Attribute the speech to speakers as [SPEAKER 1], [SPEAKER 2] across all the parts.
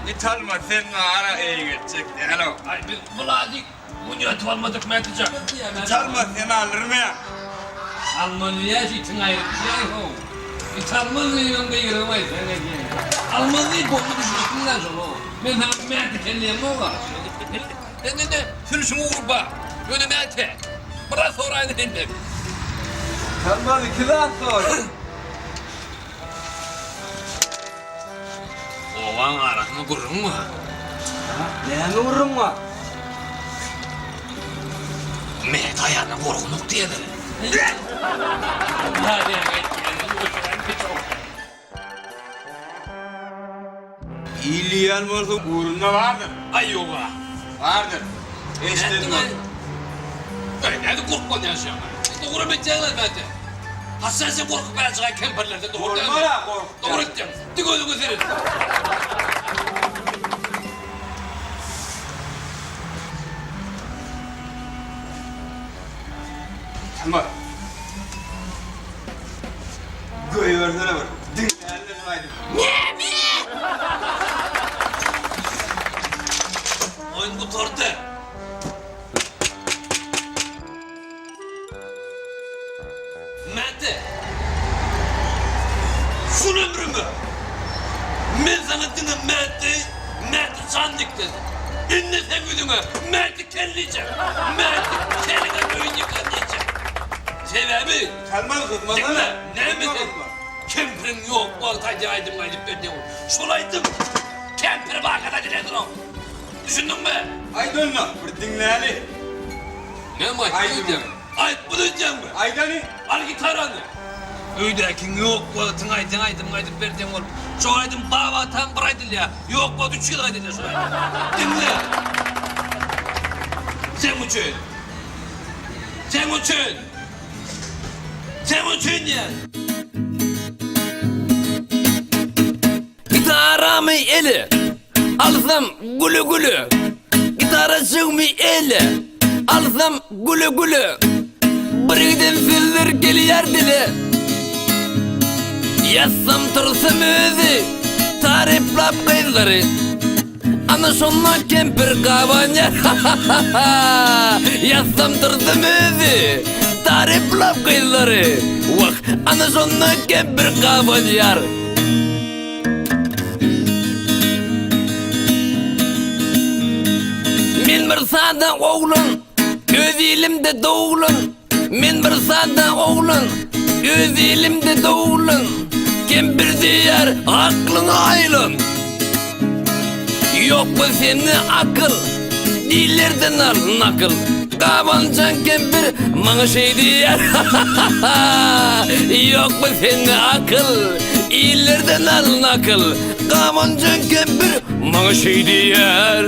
[SPEAKER 1] İtalma senin ara iyi geçecek. Alo.
[SPEAKER 2] Ay biz buladık. Bunu yatırmadık mı yatacak?
[SPEAKER 1] İtalma seni alırım ya.
[SPEAKER 2] Almanya için ayrı bir şey yok. İtalmanlıyla da yürümeyiz. Almanya'yı boğdu düşündükten sonra. Ben hem mehdi kendiyem ne olur? Ne? Şunu şunu vurup bak. Böyle mehdi. Biraz sonra aynı dendim.
[SPEAKER 1] İtalma 2 saat sonra.
[SPEAKER 2] Ovan arasını kurun mu?
[SPEAKER 1] Neyini vururum mu?
[SPEAKER 2] Mehdi ayağına korkunluk diyelim. Hadi
[SPEAKER 1] İyiliği almazsa uğrunda vardır.
[SPEAKER 2] ay yoga.
[SPEAKER 1] Vardır. Eşledim onu.
[SPEAKER 2] Hadi korkma ne aşağı. Doğru biteceğin bence. Hassasya korkup ben çıkan kemperlerden doğru değil mi?
[SPEAKER 1] Korkma la kork.
[SPEAKER 2] Doğru gideceğim. Dik öyle gösterin.
[SPEAKER 1] Tamam. Göğü versene bak. Dinleyenler haydi.
[SPEAKER 2] Oyun kurtardı. Mehdi. Sun ömrümü. Ben sana dedim Mehdi sandık dedim. İnne sen güdümü, Mehdi kelleyeceğim. Mehdi kelline boyun yıkanacağım. Sebebi,
[SPEAKER 1] Kalmaz kızma
[SPEAKER 2] dinle,
[SPEAKER 1] sana.
[SPEAKER 2] ne mi dedim? Kemperim yok, bu altaydı aydım ben. Şulaydım, kemper bana kadar diledin o. Düşündün mü?
[SPEAKER 1] Ay dönme. Bir dinleyeli.
[SPEAKER 2] Ne mi?
[SPEAKER 1] Aydım.
[SPEAKER 2] Ay bu diyeceğim mi?
[SPEAKER 1] Aydani.
[SPEAKER 2] Al gitarını. Öydekin yok bu tınaydım verdim ol. Şolaydım bava tam bıraydın ya. Yok bu 3 yıl aydın ya şolay. Dinle. Sen için ya. Gitarımı eli. Alsam gülü gülü. Gitaracığımı eli. Alsam gülü gülü. Birden filler geliyor dile. Yazsam tırsam özü. Tariflap kızları. Ana şonna kemper kavanya. Yazsam tırsam özü. Tariflap kızları. Vah ana şonna kemper kavanya. Men bir sada oğlum, öz elimde doğulun. Men bir sada oğlum, öz elimde doğulun. Kim bir diyar aklına aylın. Yok mu seni akıl, dillerden al nakıl. Kavancan kempir bana şey diyar. Yok mu seni akıl, dillerden al nakıl. Kavancan kempir bana şey diyar.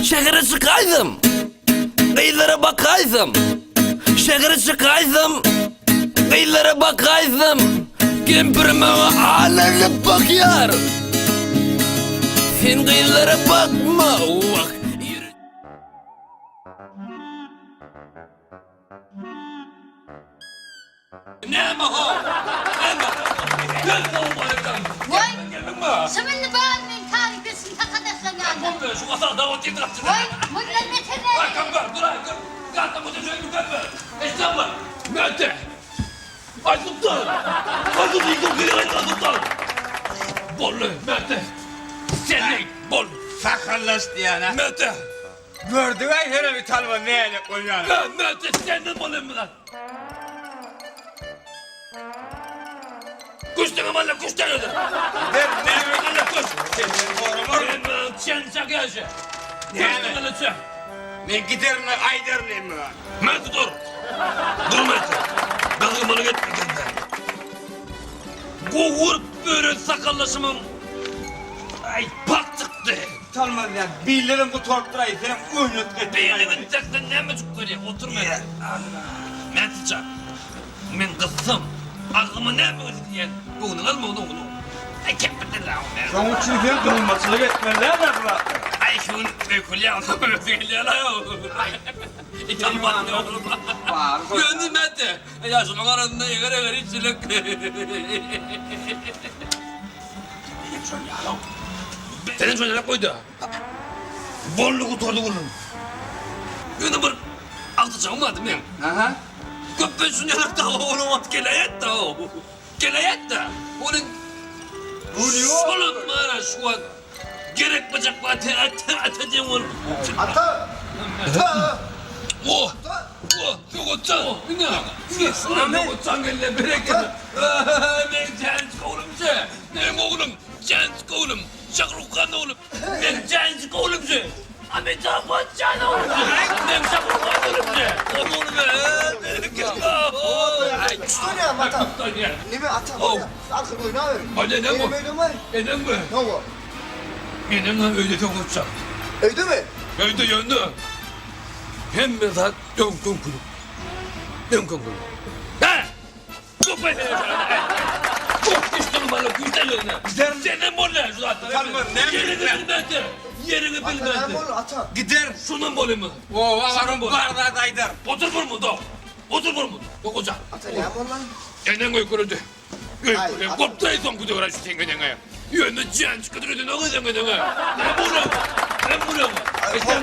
[SPEAKER 2] Şehre çıkaydım, kıyılara bakaydım. Şehre çıkaydım, kıyılara bakaydım. Kempirime ağlarlıp bakıyor. Sen kıyılara bakma, bak. Ne mi o? Ne mi? Gel oğlum.
[SPEAKER 3] Vay!
[SPEAKER 2] Geldin mi?
[SPEAKER 3] Seninle beğenmeyin tarifesin takadaşla geldim.
[SPEAKER 2] Oğlum şu kasada davet getir atçını.
[SPEAKER 3] Vay! Bunlar meteler.
[SPEAKER 2] Ay kamgar dur ay dur. Gel tam öte şöyle güzel mi? Eşten var. Mehdi. Ay sultan. Ay sultan yıkıl kıyır ay sultan. Bollu Mehdi. Senlik bol.
[SPEAKER 1] Sakallaştı yani.
[SPEAKER 2] Mehdi.
[SPEAKER 1] Gördün ay hele bir talma neyine koyuyor.
[SPEAKER 2] Mehdi senden bolum mu lan? Kuştan amanla kuştan ödür.
[SPEAKER 1] Der ne?
[SPEAKER 2] Amanla kuş.
[SPEAKER 1] Senin korumur.
[SPEAKER 2] Sen çakıyorsun. Kuştan ödür.
[SPEAKER 1] Ben giderim aydarlayayım mı?
[SPEAKER 2] Mehdi dur. Dur Mehdi. Dalgımanı gitme kendine. Kovur böyle sakallaşımın. Ay pat çıktı.
[SPEAKER 1] Çalmaz ya. Billerim bu tortturayı sen oynat et.
[SPEAKER 2] Beylini gideceksin ne mi çıkıyor? Oturma. Ben tutacağım. Ben kızım. Aklımı ne mi diyen? Bunu alma onu. Ay kepete la onu.
[SPEAKER 1] Son için sen kırılmasılık etmeler mi bu?
[SPEAKER 2] Ay şunu ökülü alma ökülü alma. İtalman ne olur. Gönlüm etti. Yaşımın arasında yıkara içilik. Senin çocuğuna koydu. Bollu kutordu bunun. Yine bir altı olmadı mı?
[SPEAKER 1] Aha.
[SPEAKER 2] Köpün sünyalık da onun at gelayet da o. Gelayet da. Onun solun bana şu an gerek bacakla atacağım onu.
[SPEAKER 4] Ata! Ata!
[SPEAKER 2] O! Çok otan! Ne? Sana ne otan gelle bereket. Ben genç oğlumcu. Ne oğlum? Genç oğlum. Şakrukan oğlum. Ben genç oğlumcu. Abi çabuk can oğlum. Ben şakrukan oğlumcu. Oğlum ben. Ay,
[SPEAKER 4] Что не, Ата?
[SPEAKER 2] Tonya.
[SPEAKER 4] Не ми, Ата,
[SPEAKER 2] Oh.
[SPEAKER 4] Arka oynar.
[SPEAKER 2] Hadi ne bu?
[SPEAKER 4] Öyle mi?
[SPEAKER 2] Neden mi?
[SPEAKER 4] Ne var?
[SPEAKER 2] Benim lan öyle çok uçak.
[SPEAKER 4] Evde mi?
[SPEAKER 2] Öyle yönde. Hem bir saat dön kulu. Dön kulu. Ha! Çok ben de çok istedim bana güzelliğine.
[SPEAKER 1] Gider.
[SPEAKER 2] Senin bu ne zaten?
[SPEAKER 1] Kalmaz, ne
[SPEAKER 2] Yerini
[SPEAKER 1] bileyim
[SPEAKER 2] bilmedi. Yerini
[SPEAKER 4] Ata ne
[SPEAKER 2] bilmedi.
[SPEAKER 4] olur Ata?
[SPEAKER 1] Gider.
[SPEAKER 2] Şunun bolü mü?
[SPEAKER 1] O varım bardağı daydar.
[SPEAKER 2] Otur mu dok? Otur mu? Dok hocam.
[SPEAKER 4] Ata ne olur lan?
[SPEAKER 2] Enen koy kurudu.
[SPEAKER 4] Ay,
[SPEAKER 2] koptayı son kudu uğraşı sen giden gaya. Yönde cihan çıkıdırdı ne giden giden gaya. Ne bunu? Ne bunu?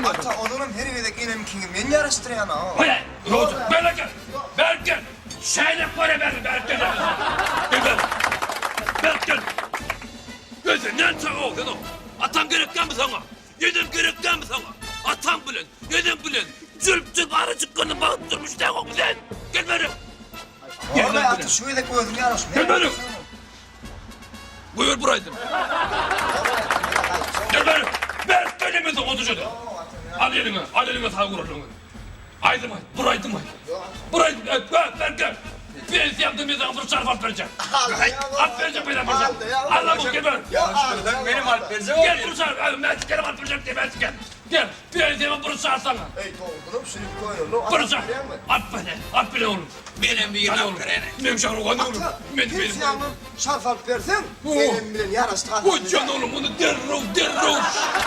[SPEAKER 4] Ata oğlum her yerde inem kingi men yarıştırıyor ana.
[SPEAKER 2] Hayır. Yok. Berken. Berken. Şeyle para ver Berken. Berken. Gözü ne çağ o? Atan gerekten mi sana? Yedim gerekten mi sana? Atan bilen, yedim bilen. Cülp arı çıkkını bağıp durmuş ne o bilen. Gel beri.
[SPEAKER 4] Orada Ata şu yerde koydum yarış.
[SPEAKER 2] Gel beri. Buyur buraydım. Gel beri. Ver kelime de oturuyordu. Al eline sağ kurulunu. Aydım ay, buraydım ay. Buraydım ay, Berken. Bir yaptığım yerden bir çarp at vereceğim. At vereceğim beni vereceğim. Allah bu gel beri.
[SPEAKER 1] Yarışmadan benim alp vereceğim.
[SPEAKER 2] Gel bunu çağır. Ben sikerim at vereceğim diye ben sikerim. Gel. Bir elzeme bunu çağırsana.
[SPEAKER 4] Ey doğdum şunu koyuyorum.
[SPEAKER 2] Bunu çağır. At beni. At beni oğlum.
[SPEAKER 1] Benim bir
[SPEAKER 2] Hadi
[SPEAKER 1] alp
[SPEAKER 2] oğlum.
[SPEAKER 1] verene.
[SPEAKER 2] Benim şahru kanı oğlum.
[SPEAKER 4] Ata
[SPEAKER 2] Benim.
[SPEAKER 4] kimseyamın şarf alıp versen
[SPEAKER 2] Oo.
[SPEAKER 4] benim bilen yarıştırıyor.
[SPEAKER 2] Koy can oğlum onu derrow.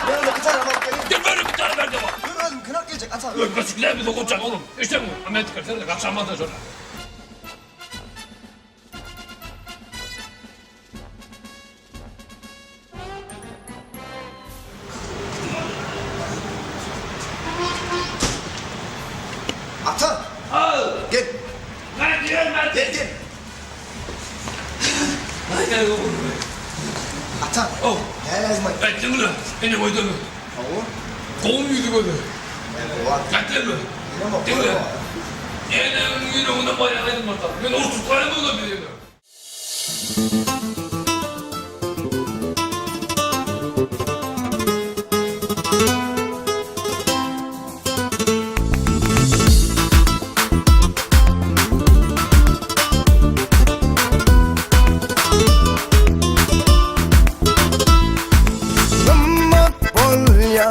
[SPEAKER 4] Ben de bir tane alıp geleyim.
[SPEAKER 2] Gel beri bir tane ver de bak.
[SPEAKER 4] Dur oğlum kınak gelecek Ata.
[SPEAKER 2] Öpücükler bir dokunacaksın oğlum. İşte bu. Ahmet çıkarsana da kaçamaz da sonra.
[SPEAKER 4] Ata
[SPEAKER 2] Al.
[SPEAKER 4] gel.
[SPEAKER 2] Ben diyorum ben
[SPEAKER 4] Gel gel.
[SPEAKER 2] Ay gel oğlum.
[SPEAKER 4] Ata.
[SPEAKER 2] Oh.
[SPEAKER 4] Ne lazım?
[SPEAKER 2] Ben canım. Beni koydun.
[SPEAKER 4] Tamam.
[SPEAKER 2] Kovum yüzü böyle.
[SPEAKER 4] Var.
[SPEAKER 2] Getir mi?
[SPEAKER 4] Yine bak.
[SPEAKER 2] Değil mi? Yenem yine ona bayağı yedim orada. Ben orsuz koyamı da biliyorum.
[SPEAKER 5] Zımmat bolya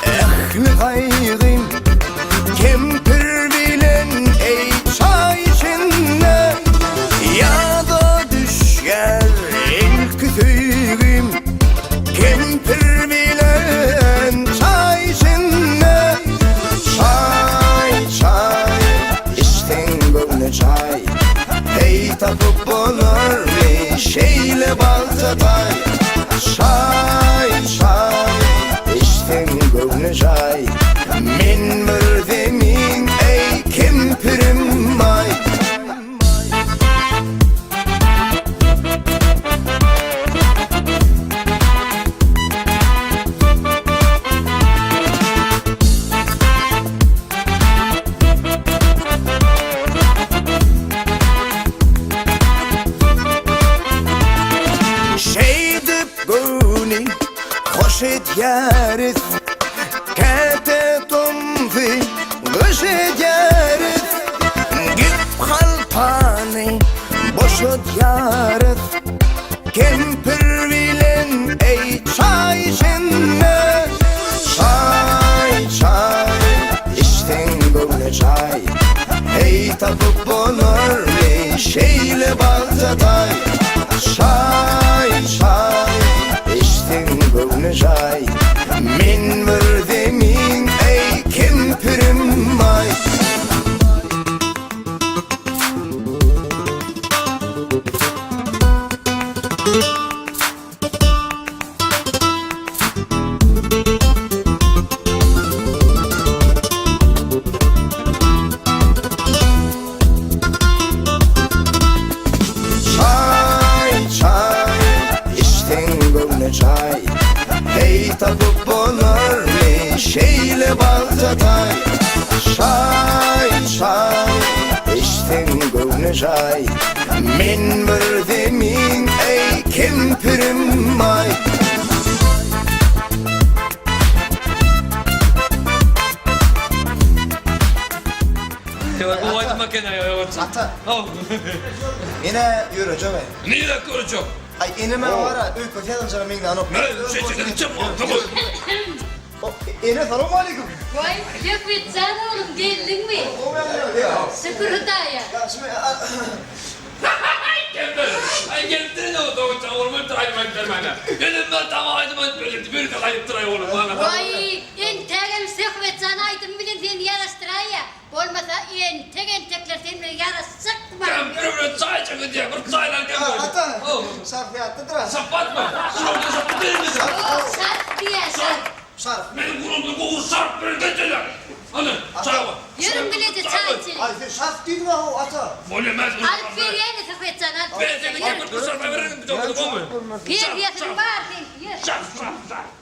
[SPEAKER 5] ehli gayrım Kempir bilen ey çay içinde Ya da düşer ilk kütüğüm Kempir bilen çay içinde Çay içtin gönlü çay Hey tapıp olur mu şeyle baltatay Çay içtin gönlü çay Min mürdemin ey kempirim may Şeydip gönlü hoş et yarız Kete tomfi kış et yarız Gip kalpani boş et yarız Kempir bilen ey çay içinde Çay çay içtin gönlü çay Min verdimin ey kempirim ay Çay hey tapıp bonar mi şeyle baltatay Çay çay içtin gönlü çay Min verdimin ey kempirim ay
[SPEAKER 2] Bu vaydı makine ya.
[SPEAKER 4] Ata
[SPEAKER 2] Al.
[SPEAKER 4] yine yürü Cöme.
[SPEAKER 2] Niye de kuracak?
[SPEAKER 4] Ay enime var ha uyku tedince mingden anop.
[SPEAKER 2] Ne şey çabuk tamam.
[SPEAKER 4] Ene selamun aleyküm.
[SPEAKER 3] Vay Gökbet sen oğlum geldin mi?
[SPEAKER 4] O ben ya.
[SPEAKER 3] Şükür Hüdaya.
[SPEAKER 4] Ya şimdi
[SPEAKER 2] Ay geldin o da çağırma tayman dermana. Benim de tamamıydı böyle de kayıp duruyor oğlum bana.
[SPEAKER 3] Vay en tegem Gökbet sen aydın bilin diye yarastıraya. Olmasa en tekler seni yarasık mı?
[SPEAKER 2] Ben bir çay çakı diye bir çaylar geldi.
[SPEAKER 4] ata. Sarfiyatta dur.
[SPEAKER 2] Sapatma. Sapatma. Benim de
[SPEAKER 3] O sert diye sert.
[SPEAKER 4] Sarf.
[SPEAKER 2] benim gururumda bu sarp bir geçeler. Hani çay var.
[SPEAKER 3] Yürüm bileti çay için.
[SPEAKER 4] Ay sen sarf değil mi o ata?
[SPEAKER 2] Volemez.
[SPEAKER 3] Alıp bir yeni Gökbet sen alıp.
[SPEAKER 2] Ben seni kapatır sarpa veririm bir tane bu mu?
[SPEAKER 3] Bir yetin var.
[SPEAKER 2] Şap şap şap.